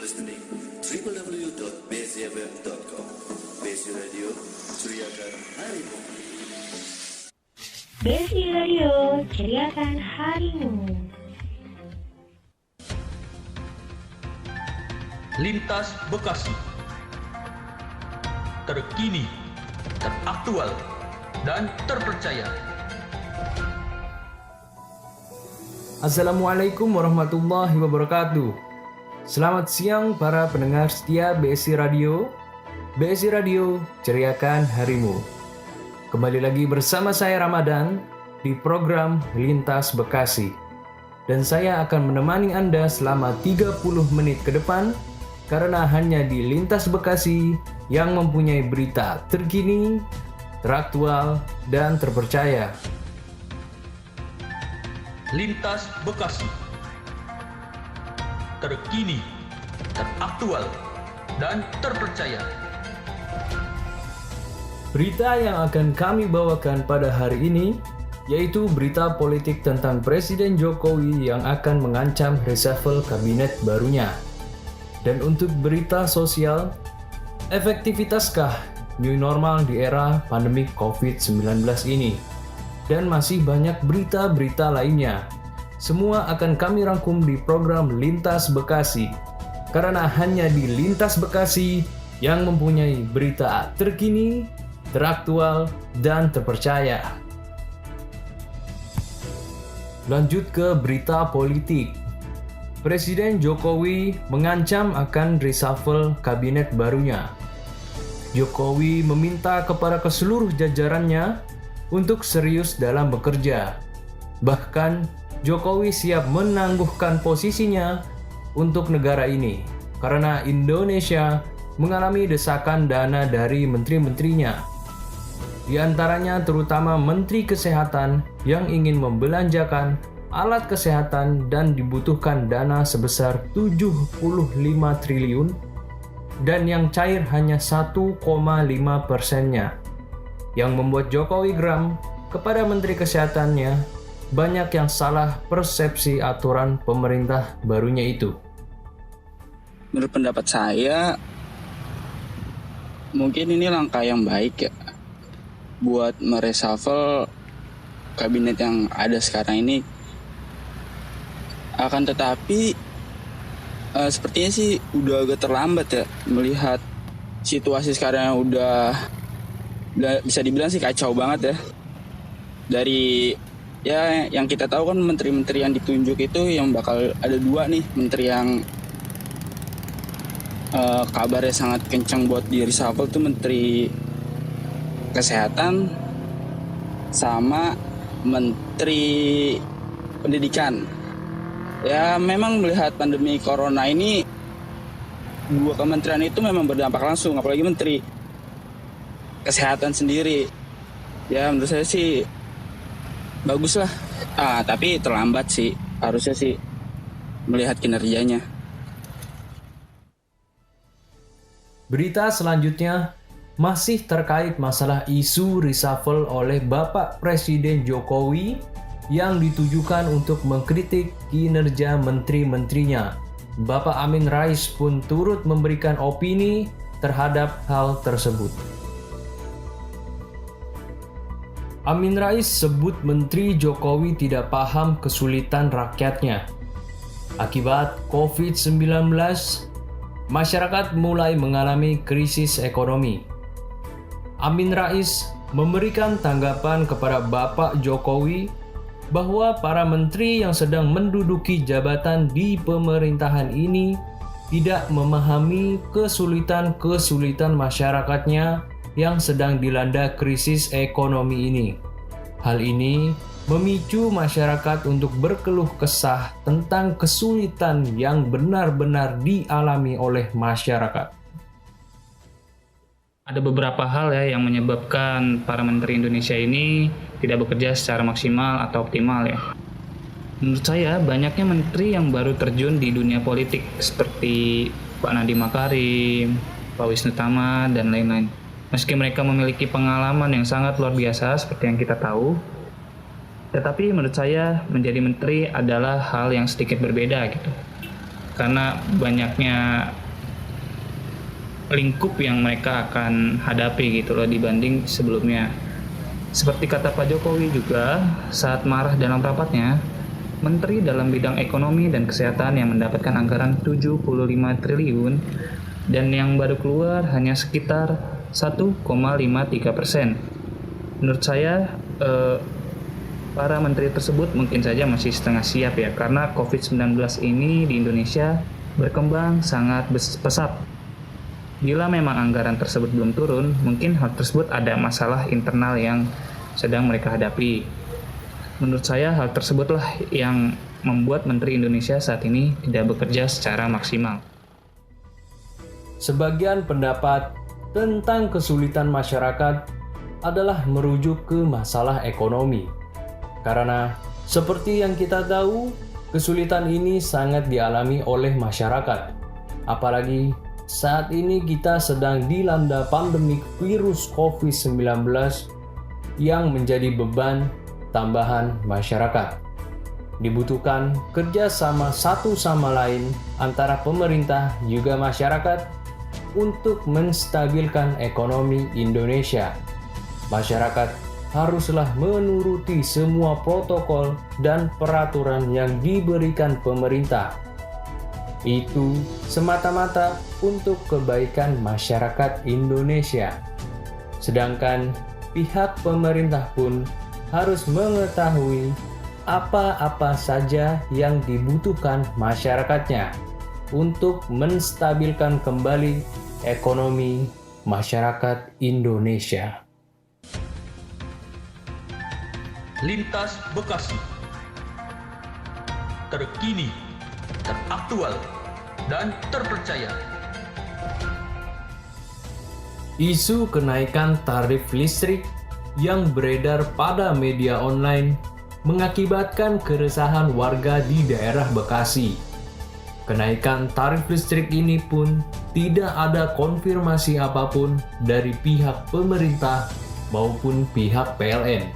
listening www.bcfm.com. Besi Radio, curiakan harimu. Besi Radio, ceriakan harimu. Lintas Bekasi, terkini, teraktual, dan terpercaya. Assalamualaikum warahmatullahi wabarakatuh. Selamat siang para pendengar setia BSI Radio. BSI Radio, ceriakan harimu. Kembali lagi bersama saya Ramadan di program Lintas Bekasi. Dan saya akan menemani Anda selama 30 menit ke depan karena hanya di Lintas Bekasi yang mempunyai berita terkini, teraktual, dan terpercaya. Lintas Bekasi, terkini, teraktual, dan terpercaya. Berita yang akan kami bawakan pada hari ini yaitu berita politik tentang Presiden Jokowi yang akan mengancam reshuffle kabinet barunya. Dan untuk berita sosial, efektivitaskah new normal di era pandemi COVID-19 ini? Dan masih banyak berita-berita lainnya. Semua akan kami rangkum di program Lintas Bekasi. Karena hanya di Lintas Bekasi yang mempunyai berita terkini, teraktual, dan terpercaya. Lanjut ke berita politik. Presiden Jokowi mengancam akan reshuffle kabinet barunya. Jokowi meminta kepada seluruh jajarannya untuk serius dalam bekerja. Bahkan, Jokowi siap menangguhkan posisinya untuk negara ini karena Indonesia mengalami desakan dana dari menteri-menterinya. Di antaranya terutama Menteri Kesehatan yang ingin membelanjakan alat kesehatan dan dibutuhkan dana sebesar 75 triliun dan yang cair hanya 1,5%-nya. Yang membuat Jokowi geram kepada Menteri Kesehatannya banyak yang salah persepsi aturan pemerintah barunya itu. Menurut pendapat saya, mungkin ini langkah yang baik ya buat mereshuffle kabinet yang ada sekarang ini. Akan tetapi sepertinya sih udah agak terlambat ya melihat situasi sekarang yang udah bisa dibilang sih kacau banget ya. Dari ya yang kita tahu kan menteri-menteri yang ditunjuk itu yang bakal ada 2 nih menteri yang kabarnya sangat kencang buat di reshuffle tuh Menteri Kesehatan sama Menteri Pendidikan. Ya memang melihat pandemi corona ini 2 kementerian itu memang berdampak langsung, apalagi Menteri Kesehatan sendiri. Ya menurut saya sih bagus lah. Tapi terlambat sih. Harusnya sih melihat kinerjanya. Berita selanjutnya masih terkait masalah isu reshuffle oleh Bapak Presiden Jokowi yang ditujukan untuk mengkritik kinerja menteri-menterinya. Bapak Amin Rais pun turut memberikan opini terhadap hal tersebut. Amin Rais sebut Menteri Jokowi tidak paham kesulitan rakyatnya. Akibat COVID-19, masyarakat mulai mengalami krisis ekonomi. Amin Rais memberikan tanggapan kepada Bapak Jokowi bahwa para menteri yang sedang menduduki jabatan di pemerintahan ini tidak memahami kesulitan-kesulitan masyarakatnya yang sedang dilanda krisis ekonomi ini. Hal ini memicu masyarakat untuk berkeluh kesah tentang kesulitan yang benar-benar dialami oleh masyarakat. Ada beberapa hal ya yang menyebabkan para menteri Indonesia ini tidak bekerja secara maksimal atau optimal ya. Menurut saya banyaknya menteri yang baru terjun di dunia politik seperti Pak Nadiem Makarim, Pak Wisnu Tama, dan lain-lain. Meski mereka memiliki pengalaman yang sangat luar biasa seperti yang kita tahu, tetapi menurut saya menjadi menteri adalah hal yang sedikit berbeda gitu. karena banyaknya lingkup yang mereka akan hadapi gitu loh dibanding sebelumnya. Seperti kata Pak Jokowi juga saat marah dalam rapatnya, Menteri dalam bidang ekonomi dan kesehatan yang mendapatkan anggaran 75 triliun dan yang baru keluar hanya sekitar 1,53%. Menurut saya para menteri tersebut mungkin saja masih setengah siap ya, karena COVID-19 ini di Indonesia berkembang sangat pesat. Bila memang anggaran tersebut belum turun, mungkin hal tersebut ada masalah internal yang sedang mereka hadapi. Menurut saya hal tersebutlah yang membuat Menteri Indonesia saat ini tidak bekerja secara maksimal. Sebagian pendapat tentang kesulitan masyarakat adalah merujuk ke masalah ekonomi. Karena seperti yang kita tahu, kesulitan ini sangat dialami oleh masyarakat. Apalagi saat ini kita sedang dilanda pandemi virus COVID-19 yang menjadi beban tambahan masyarakat. Dibutuhkan kerjasama satu sama lain antara pemerintah juga masyarakat untuk menstabilkan ekonomi Indonesia. Masyarakat haruslah menuruti semua protokol dan peraturan yang diberikan pemerintah. Itu semata-mata untuk kebaikan masyarakat Indonesia. Sedangkan pihak pemerintah pun harus mengetahui apa-apa saja yang dibutuhkan masyarakatnya untuk menstabilkan kembali ekonomi masyarakat Indonesia. Lintas Bekasi. Terkini, teraktual, dan terpercaya. Isu kenaikan tarif listrik yang beredar pada media online mengakibatkan keresahan warga di daerah Bekasi. Kenaikan tarif listrik ini pun tidak ada konfirmasi apapun dari pihak pemerintah maupun pihak PLN.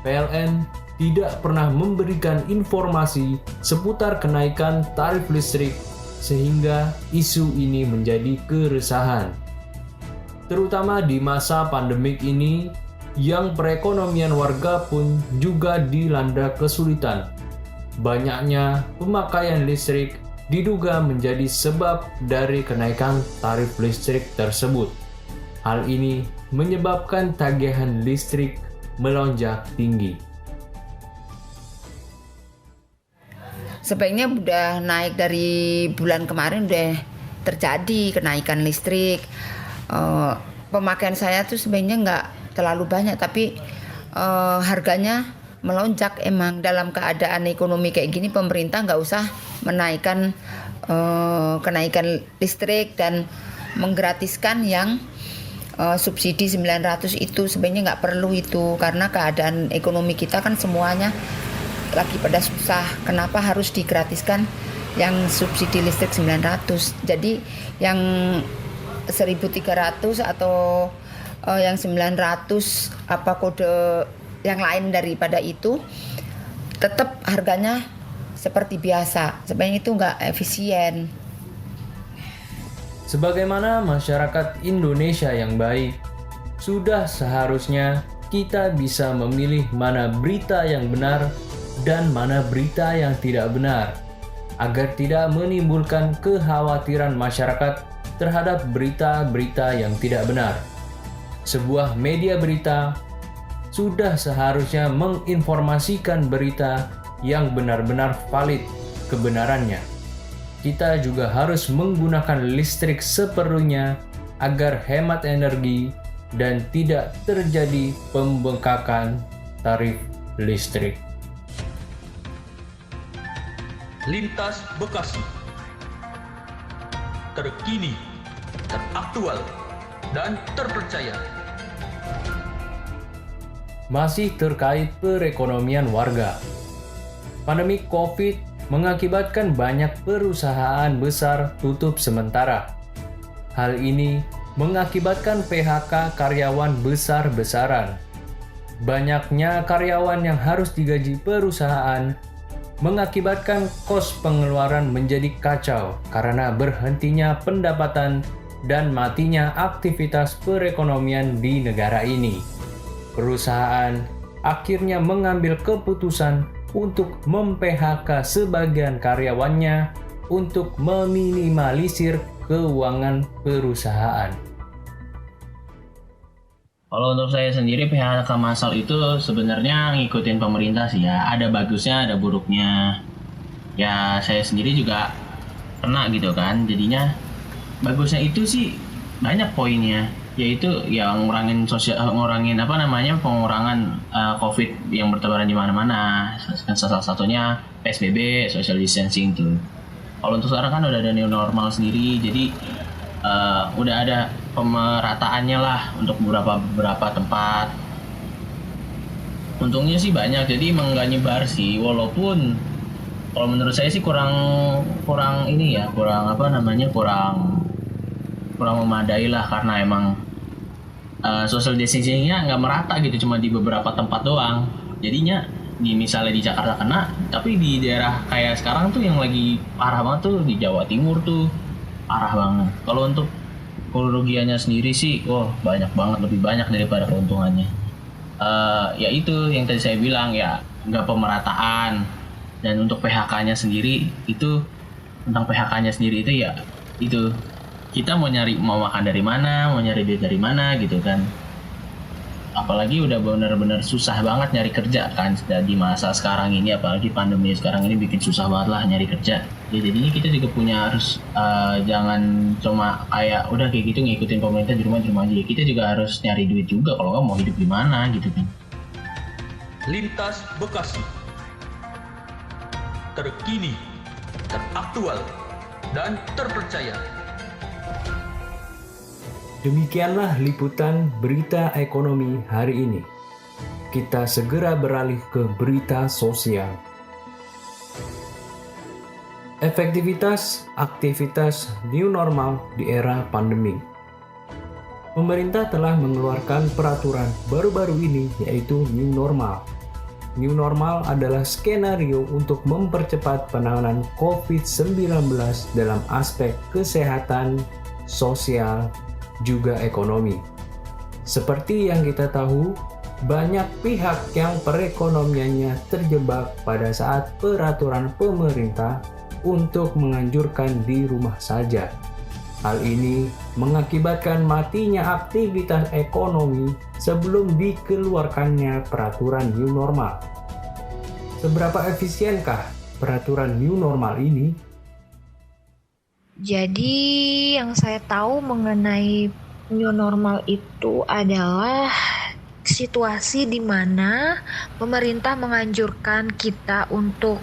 PLN tidak pernah memberikan informasi seputar kenaikan tarif listrik sehingga isu ini menjadi keresahan. Terutama di masa pandemik ini yang perekonomian warga pun juga dilanda kesulitan. Banyaknya pemakaian listrik diduga menjadi sebab dari kenaikan tarif listrik tersebut. Hal ini menyebabkan tagihan listrik melonjak tinggi. Sebaiknya udah naik dari bulan kemarin, udah terjadi kenaikan listrik. Pemakaian saya tuh sebenarnya nggak terlalu banyak, tapi harganya melonjak. Emang dalam keadaan ekonomi kayak gini pemerintah nggak usah menaikkan kenaikan listrik dan menggratiskan yang subsidi 900 itu. Sebenarnya nggak perlu itu, karena keadaan ekonomi kita kan semuanya lagi pada susah. Kenapa harus digratiskan yang subsidi listrik 900? Jadi yang 1.300 atau yang 900 apa kode yang lain daripada itu, tetap harganya seperti biasa. Sebenarnya itu nggak efisien. Sebagaimana masyarakat Indonesia yang baik, sudah seharusnya kita bisa memilih mana berita yang benar dan mana berita yang tidak benar, agar tidak menimbulkan kekhawatiran masyarakat terhadap berita-berita yang tidak benar. Sebuah media berita sudah seharusnya menginformasikan berita yang benar-benar valid kebenarannya. Kita juga harus menggunakan listrik seperlunya agar hemat energi dan tidak terjadi pembengkakan tarif listrik. Lintas Bekasi. Terkini, teraktual, dan terpercaya. Masih terkait perekonomian warga. Pandemi COVID mengakibatkan banyak perusahaan besar tutup sementara. Hal ini mengakibatkan PHK karyawan besar-besaran. Banyaknya karyawan yang harus digaji perusahaan mengakibatkan kos pengeluaran menjadi kacau karena berhentinya pendapatan dan matinya aktivitas perekonomian di negara ini. Perusahaan akhirnya mengambil keputusan untuk mem-PHK sebagian karyawannya untuk meminimalisir keuangan perusahaan. Kalau untuk saya sendiri PHK massal itu sebenarnya ngikutin pemerintah sih ya. Ada bagusnya, ada buruknya. Ya saya sendiri juga kena gitu kan. Jadinya bagusnya itu sih banyak poinnya. Yaitu yang pengurangan COVID yang bertebaran di mana-mana. Salah satunya PSBB, social distancing tuh. Kalau untuk sekarang kan udah ada new normal sendiri, jadi udah ada pemerataannya lah untuk beberapa tempat. Untungnya sih banyak, jadi emang nggak nyebar sih. Walaupun kalau menurut saya sih kurang memadai lah, karena emang social distancing-nya nggak merata gitu, cuma di beberapa tempat doang. Jadinya misalnya di Jakarta kena, tapi di daerah kayak sekarang tuh yang lagi parah banget tuh di Jawa Timur tuh parah banget. Kalau untuk kerugiannya sendiri sih, banyak banget, lebih banyak daripada keuntungannya. Ya itu yang tadi saya bilang ya, nggak pemerataan. Dan untuk PHK-nya sendiri itu, tentang PHK-nya sendiri itu ya itu, kita mau makan dari mana, mau nyari duit dari mana gitu kan. Apalagi udah benar-benar susah banget nyari kerja kan di masa sekarang ini, apalagi pandemi sekarang ini bikin susah banget lah nyari kerja. Ya jadinya kita juga harus jangan cuma kayak udah kayak gitu ngikutin pemerintah di rumah aja. Kita juga harus nyari duit juga, kalau nggak mau hidup di mana gitu kan. Lintas Bekasi. Terkini, teraktual, dan terpercaya. Demikianlah liputan berita ekonomi hari ini. Kita segera beralih ke berita sosial. Efektivitas aktivitas new normal di era pandemi. Pemerintah telah mengeluarkan peraturan baru-baru ini, yaitu new normal. New normal adalah skenario untuk mempercepat penanganan COVID-19 dalam aspek kesehatan, sosial, juga ekonomi. Seperti yang kita tahu, banyak pihak yang perekonomiannya terjebak pada saat peraturan pemerintah untuk menganjurkan di rumah saja. Hal ini mengakibatkan matinya aktivitas ekonomi sebelum dikeluarkannya peraturan new normal. Seberapa efisienkah peraturan new normal ini? Jadi yang saya tahu mengenai new normal itu adalah situasi di mana pemerintah menganjurkan kita untuk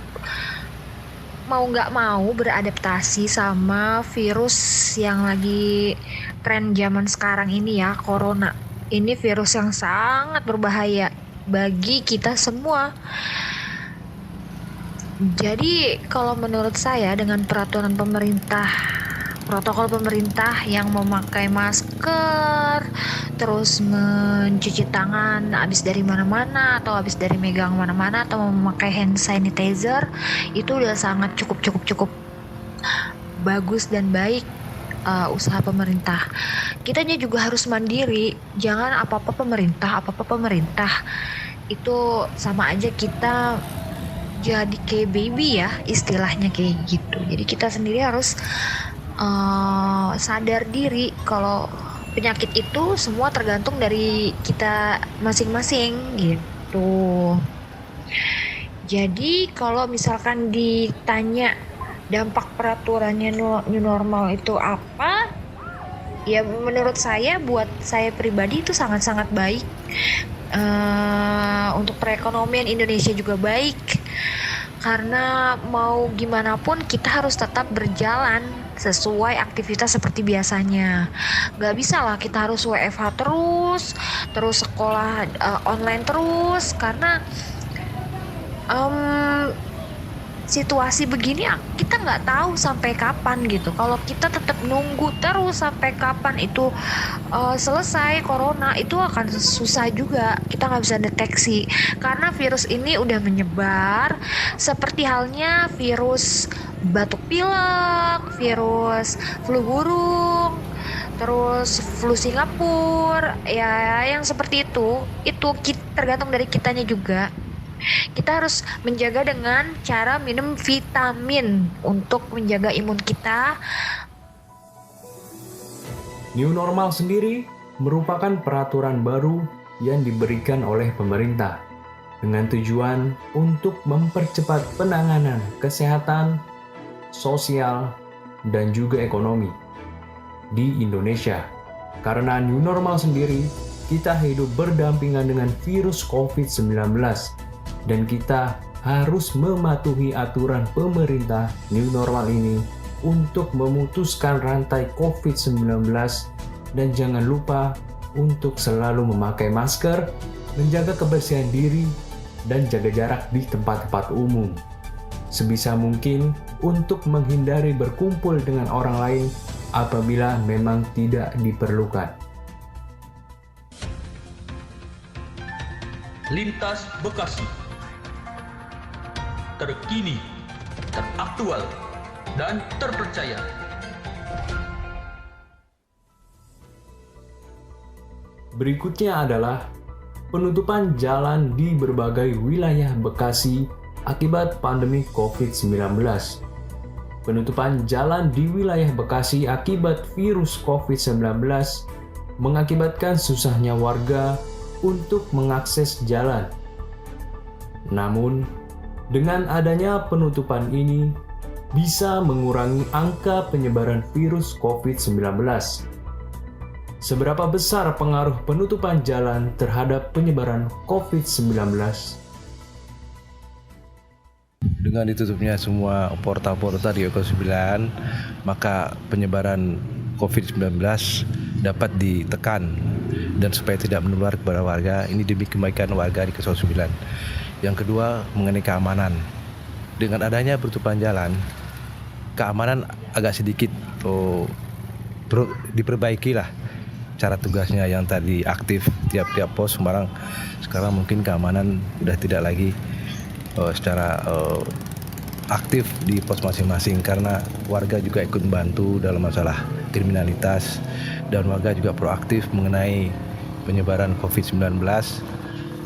mau nggak mau beradaptasi sama virus yang lagi tren zaman sekarang ini ya, corona. Ini virus yang sangat berbahaya bagi kita semua. Jadi kalau menurut saya dengan peraturan pemerintah, protokol pemerintah yang memakai masker, terus mencuci tangan habis dari mana-mana atau habis dari megang mana-mana, atau memakai hand sanitizer, itu udah sangat cukup bagus dan baik usaha pemerintah. Kitanya juga harus mandiri, jangan apa-apa pemerintah. Itu sama aja kita jadi kayak baby ya, istilahnya kayak gitu. Jadi kita sendiri harus sadar diri kalau penyakit itu semua tergantung dari kita masing-masing gitu. Jadi kalau misalkan ditanya dampak peraturannya new normal itu apa, ya menurut saya, buat saya pribadi itu sangat-sangat baik. Untuk perekonomian Indonesia juga baik, karena mau gimana pun kita harus tetap berjalan sesuai aktivitas seperti biasanya. Gak bisa lah kita harus WFH terus sekolah online terus, karena situasi begini kita nggak tahu sampai kapan gitu. Kalau kita tetap nunggu terus sampai kapan itu selesai corona, itu akan susah juga. Kita nggak bisa deteksi karena virus ini udah menyebar seperti halnya virus batuk pilek, virus flu burung, terus flu Singapura, ya yang seperti itu tergantung dari kitanya juga. Kita harus menjaga dengan cara minum vitamin untuk menjaga imun kita. New normal sendiri merupakan peraturan baru yang diberikan oleh pemerintah dengan tujuan untuk mempercepat penanganan kesehatan, sosial, dan juga ekonomi di Indonesia. Karena new normal sendiri, kita hidup berdampingan dengan virus COVID-19 dan kita harus mematuhi aturan pemerintah new normal ini untuk memutuskan rantai COVID-19 dan jangan lupa untuk selalu memakai masker, menjaga kebersihan diri, dan jaga jarak di tempat-tempat umum. Sebisa mungkin untuk menghindari berkumpul dengan orang lain apabila memang tidak diperlukan. Lintas Bekasi. Terkini, teraktual, dan terpercaya. Berikutnya adalah penutupan jalan di berbagai wilayah Bekasi akibat pandemi COVID-19. Penutupan jalan di wilayah Bekasi akibat virus COVID-19 mengakibatkan susahnya warga untuk mengakses jalan. Namun, dengan adanya penutupan ini bisa mengurangi angka penyebaran virus COVID-19. Seberapa besar pengaruh penutupan jalan terhadap penyebaran COVID-19? Dengan ditutupnya semua portal-portal di Eko 9, maka penyebaran COVID-19 dapat ditekan dan supaya tidak menular kepada warga. Ini demi kebaikan warga di Eko 9. Yang kedua, mengenai keamanan. Dengan adanya penutupan jalan, keamanan agak sedikit diperbaiki lah. Cara tugasnya yang tadi aktif tiap-tiap pos sekarang mungkin keamanan sudah tidak lagi secara aktif di pos masing-masing karena warga juga ikut membantu dalam masalah kriminalitas dan warga juga proaktif mengenai penyebaran COVID-19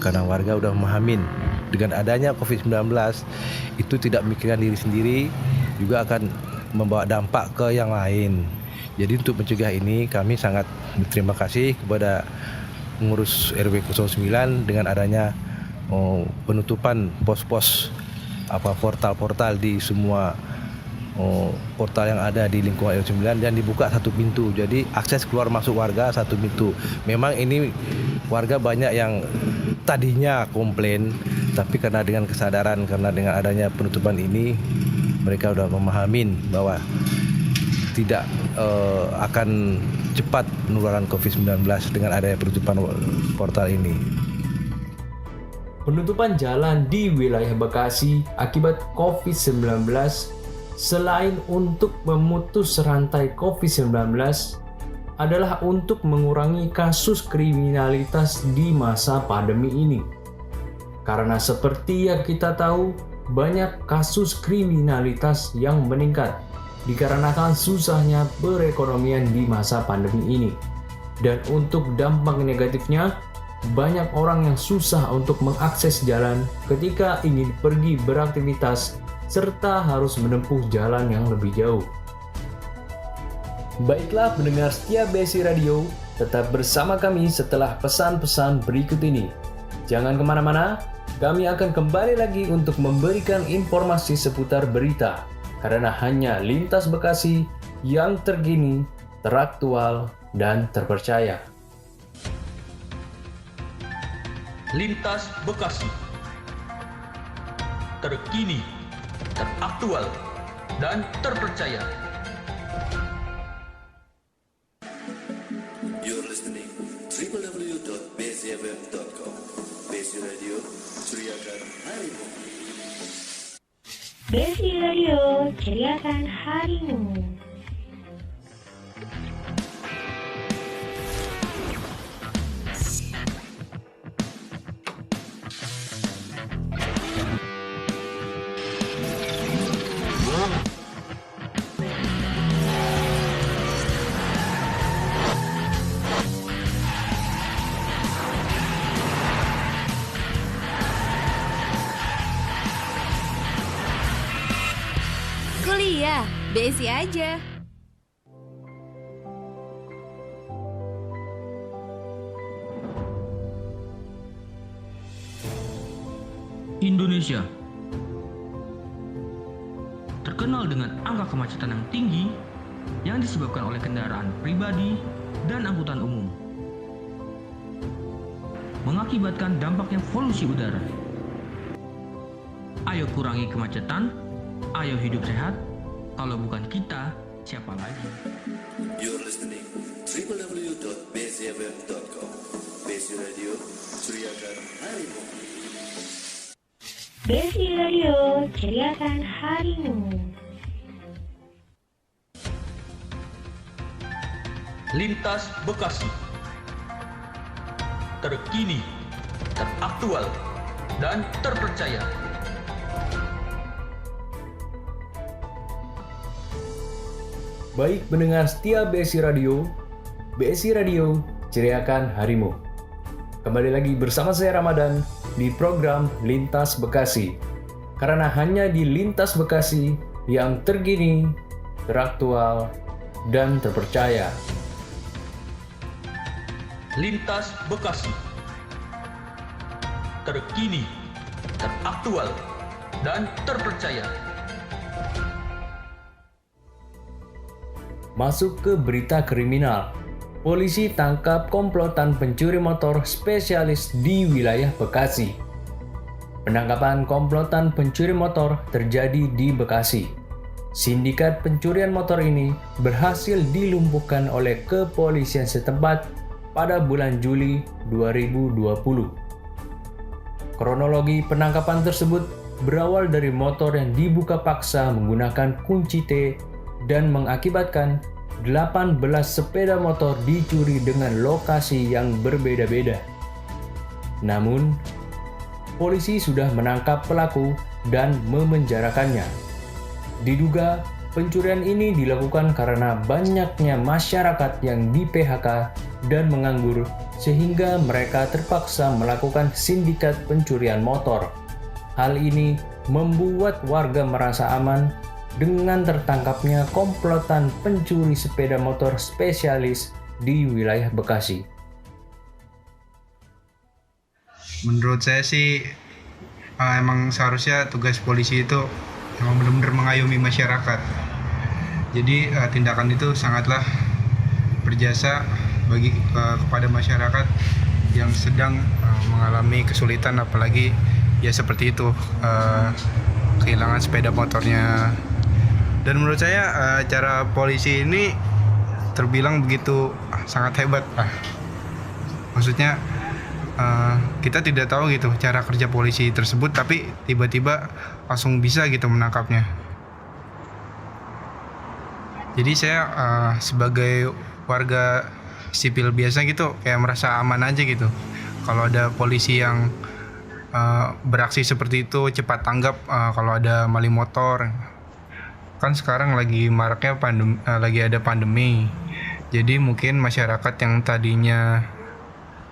karena warga sudah memahamin dengan adanya COVID-19 itu tidak memikirkan diri sendiri juga akan membawa dampak ke yang lain. Jadi untuk mencegah ini kami sangat berterima kasih kepada pengurus RW 09 dengan adanya penutupan pos-pos portal-portal di semua portal yang ada di lingkungan RW 9 dan dibuka satu pintu. Jadi akses keluar masuk warga satu pintu. Memang ini warga banyak yang tadinya komplain, tapi karena dengan kesadaran karena dengan adanya penutupan ini mereka sudah memahamin bahwa tidak akan cepat penularan COVID-19 dengan adanya penutupan portal ini. Penutupan jalan di wilayah Bekasi akibat COVID-19 selain untuk memutus rantai COVID-19 adalah untuk mengurangi kasus kriminalitas di masa pandemi ini. Karena seperti yang kita tahu, banyak kasus kriminalitas yang meningkat dikarenakan susahnya perekonomian di masa pandemi ini. Dan untuk dampak negatifnya, banyak orang yang susah untuk mengakses jalan ketika ingin pergi beraktivitas serta harus menempuh jalan yang lebih jauh. Baiklah pendengar setia BSI Radio, tetap bersama kami setelah pesan-pesan berikut ini. Jangan kemana-mana, kami akan kembali lagi untuk memberikan informasi seputar berita. Karena hanya Lintas Bekasi yang terkini, teraktual, dan terpercaya. Lintas Bekasi. Terkini, teraktual, dan terpercaya. You're listening www.bsfm.com. BSI Radio, curiakan harimu. BSI Radio, ceriakan harimu. Kuliah, BSI aja. Indonesia terkenal dengan angka kemacetan yang tinggi yang disebabkan oleh kendaraan pribadi dan angkutan umum, mengakibatkan dampaknya polusi udara. Ayo kurangi kemacetan, ayo hidup sehat. Kalau bukan kita, siapa lagi? You're listening www.bsifm.com. BSI Radio, ceriakan harimu. BSI Radio, ceriakan harimu. Lintas Bekasi, terkini, teraktual, dan terpercaya. Baik pendengar setia BSI Radio ceriakan harimu. Kembali lagi bersama saya Ramadan di program Lintas Bekasi. Karena hanya di Lintas Bekasi yang terkini, teraktual, dan terpercaya. Lintas Bekasi, terkini, teraktual, dan terpercaya. Masuk ke berita kriminal. Polisi tangkap komplotan pencuri motor spesialis di wilayah Bekasi. Penangkapan komplotan pencuri motor terjadi di Bekasi. Sindikat pencurian motor ini berhasil dilumpuhkan oleh kepolisian setempat pada bulan Juli 2020. Kronologi penangkapan tersebut berawal dari motor yang dibuka paksa menggunakan kunci T dan mengakibatkan 18 sepeda motor dicuri dengan lokasi yang berbeda-beda. Namun, polisi sudah menangkap pelaku dan memenjarakannya. Diduga pencurian ini dilakukan karena banyaknya masyarakat yang di-PHK dan menganggur sehingga mereka terpaksa melakukan sindikat pencurian motor. Hal ini membuat warga merasa aman dengan tertangkapnya komplotan pencuri sepeda motor spesialis di wilayah Bekasi. Menurut saya sih emang seharusnya tugas polisi itu emang benar-benar mengayomi masyarakat. Jadi tindakan itu sangatlah berjasa bagi kepada masyarakat yang sedang mengalami kesulitan, apalagi ya seperti itu kehilangan sepeda motornya. Dan menurut saya cara polisi ini terbilang begitu sangat hebat. Maksudnya kita tidak tahu gitu cara kerja polisi tersebut, tapi tiba-tiba langsung bisa gitu menangkapnya. Jadi saya sebagai warga sipil biasa gitu kayak merasa aman aja gitu. Kalau ada polisi yang beraksi seperti itu, cepat tanggap kalau ada maling motor. Kan sekarang lagi maraknya lagi ada pandemi. Jadi mungkin masyarakat yang tadinya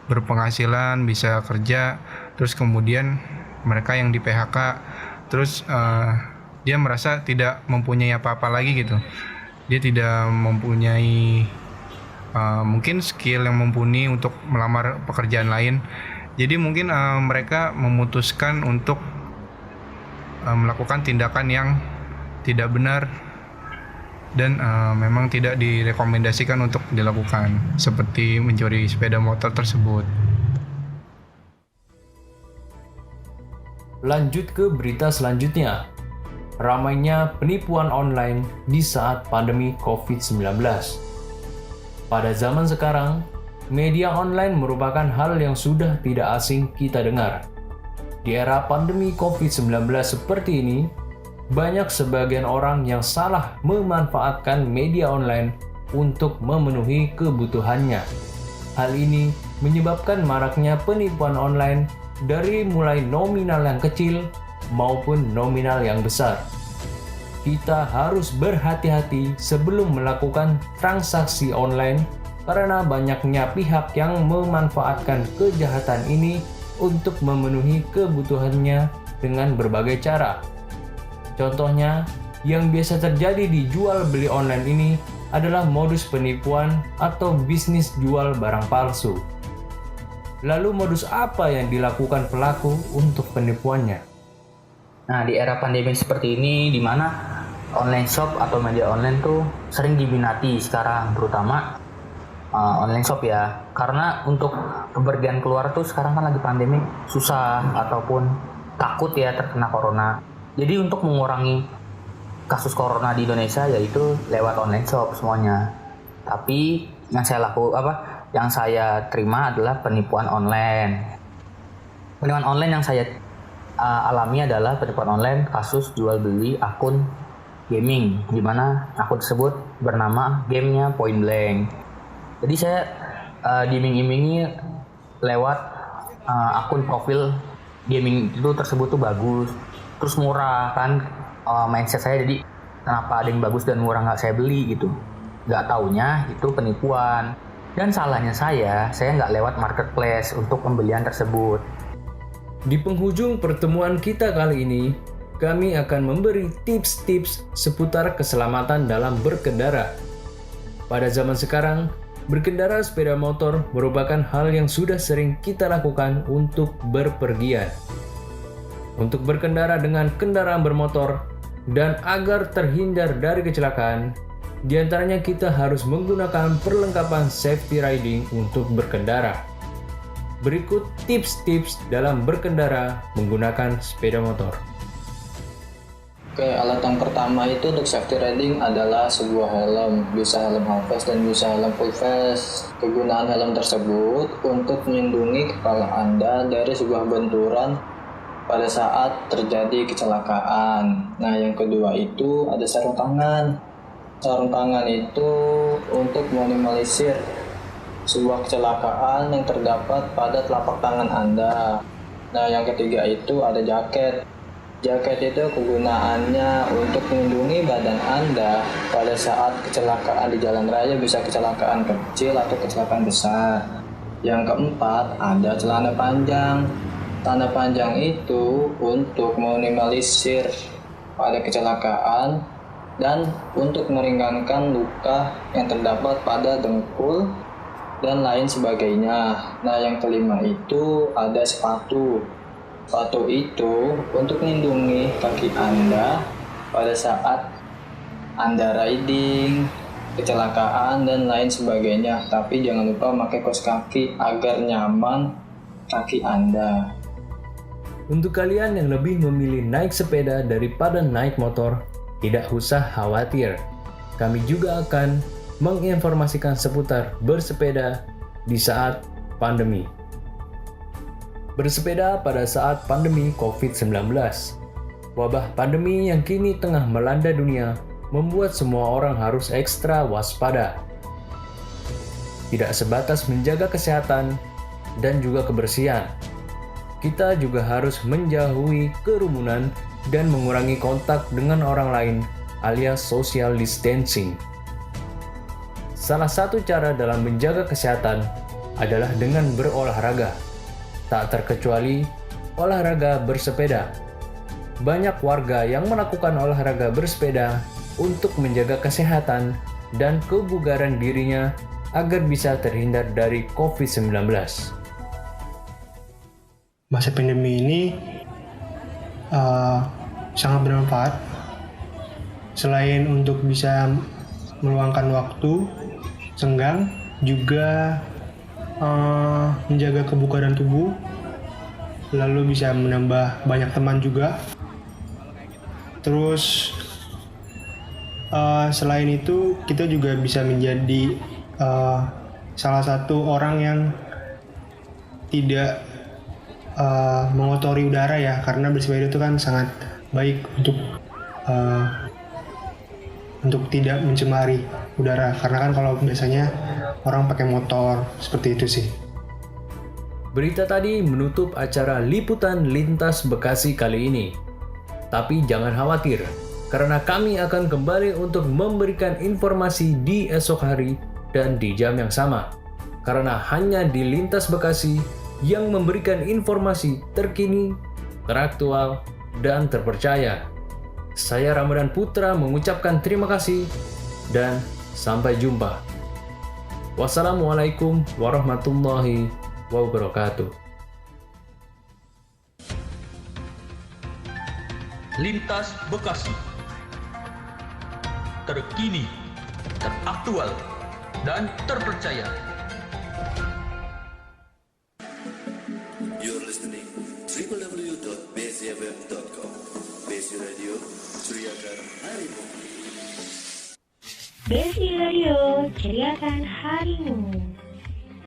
berpenghasilan bisa kerja, terus kemudian mereka yang di PHK, terus dia merasa tidak mempunyai apa-apa lagi gitu. Dia tidak mempunyai mungkin skill yang mumpuni untuk melamar pekerjaan lain. Jadi mungkin mereka memutuskan untuk melakukan tindakan yang tidak benar dan memang tidak direkomendasikan untuk dilakukan, seperti mencuri sepeda motor tersebut. Lanjut ke berita selanjutnya. Ramainya penipuan online di saat pandemi COVID-19. Pada zaman sekarang, media online merupakan hal yang sudah tidak asing kita dengar. Di era pandemi COVID-19 seperti ini, banyak sebagian orang yang salah memanfaatkan media online untuk memenuhi kebutuhannya. Hal ini menyebabkan maraknya penipuan online dari mulai nominal yang kecil maupun nominal yang besar. Kita harus berhati-hati sebelum melakukan transaksi online karena banyaknya pihak yang memanfaatkan kejahatan ini untuk memenuhi kebutuhannya dengan berbagai cara. Contohnya, yang biasa terjadi di jual beli online ini adalah modus penipuan atau bisnis jual barang palsu. Lalu modus apa yang dilakukan pelaku untuk penipuannya? Nah, di era pandemi seperti ini, di mana online shop atau media online tuh sering diminati sekarang, terutama online shop ya. Karena untuk kepergian keluar tuh sekarang kan lagi pandemi, susah ataupun takut ya terkena corona. Jadi untuk mengurangi kasus corona di Indonesia yaitu lewat online shop semuanya. Tapi yang saya terima adalah penipuan online. Penipuan online yang saya alami adalah penipuan online kasus jual beli akun gaming, di mana akun tersebut bernama gamenya Point Blank. Jadi saya diiming-imingi lewat akun profil gaming itu tersebut tuh bagus, terus murah kan. Mindset saya jadi kenapa ada yang bagus dan murah nggak saya beli gitu. Nggak taunya itu penipuan. Dan salahnya saya nggak lewat marketplace untuk pembelian tersebut. Di penghujung pertemuan kita kali ini, kami akan memberi tips-tips seputar keselamatan dalam berkendara. Pada zaman sekarang, berkendara sepeda motor merupakan hal yang sudah sering kita lakukan untuk berpergian. Untuk berkendara dengan kendaraan bermotor dan agar terhindar dari kecelakaan, diantaranya kita harus menggunakan perlengkapan safety riding untuk berkendara. Berikut tips-tips dalam berkendara menggunakan sepeda motor. Oke, alat yang pertama itu untuk safety riding adalah sebuah helm, bisa helm half face dan bisa helm full face. Kegunaan helm tersebut untuk melindungi kepala Anda dari sebuah benturan pada saat terjadi kecelakaan. Nah, yang kedua itu ada sarung tangan. Sarung tangan itu untuk meminimalisir sebuah kecelakaan yang terdapat pada telapak tangan Anda. Nah, yang ketiga itu ada jaket. Jaket itu kegunaannya untuk melindungi badan Anda pada saat kecelakaan di jalan raya, bisa kecelakaan kecil atau kecelakaan besar. Yang keempat ada celana panjang. Celana panjang itu untuk meminimalisir pada kecelakaan dan untuk meringankan luka yang terdapat pada dengkul dan lain sebagainya. Nah, yang kelima itu ada sepatu. Sepatu itu untuk melindungi kaki Anda pada saat Anda riding, kecelakaan, dan lain sebagainya. Tapi jangan lupa pakai kaos kaki agar nyaman kaki Anda. Untuk kalian yang lebih memilih naik sepeda daripada naik motor, tidak usah khawatir. Kami juga akan menginformasikan seputar bersepeda di saat pandemi. Bersepeda pada saat pandemi COVID-19. Wabah pandemi yang kini tengah melanda dunia membuat semua orang harus ekstra waspada. Tidak sebatas menjaga kesehatan dan juga kebersihan, kita juga harus menjauhi kerumunan dan mengurangi kontak dengan orang lain alias social distancing. Salah satu cara dalam menjaga kesehatan adalah dengan berolahraga, tak terkecuali olahraga bersepeda. Banyak warga yang melakukan olahraga bersepeda untuk menjaga kesehatan dan kebugaran dirinya agar bisa terhindar dari COVID-19. Masa pandemi ini sangat bermanfaat. Selain untuk bisa meluangkan waktu senggang, juga menjaga kebugaran tubuh, lalu bisa menambah banyak teman juga. Terus selain itu kita juga bisa menjadi salah satu orang yang tidak mengotori udara ya, karena bersepeda itu kan sangat baik untuk untuk tidak mencemari udara, karena kan kalau biasanya orang pakai motor seperti itu sih. Berita tadi menutup acara liputan lintas Bekasi kali ini. Tapi jangan khawatir, karena kami akan kembali untuk memberikan informasi di esok hari dan di jam yang sama. Karena hanya di Lintas Bekasi yang memberikan informasi terkini, teraktual, dan terpercaya. Saya Ramadan Putra mengucapkan terima kasih dan sampai jumpa. Wassalamualaikum warahmatullahi wabarakatuh. Lintas Bekasi, terkini, teraktual, dan terpercaya. You're listening www.bcfm.com. Besi Radio, ceriakan harimu. Besi Radio, ceriakan harimu.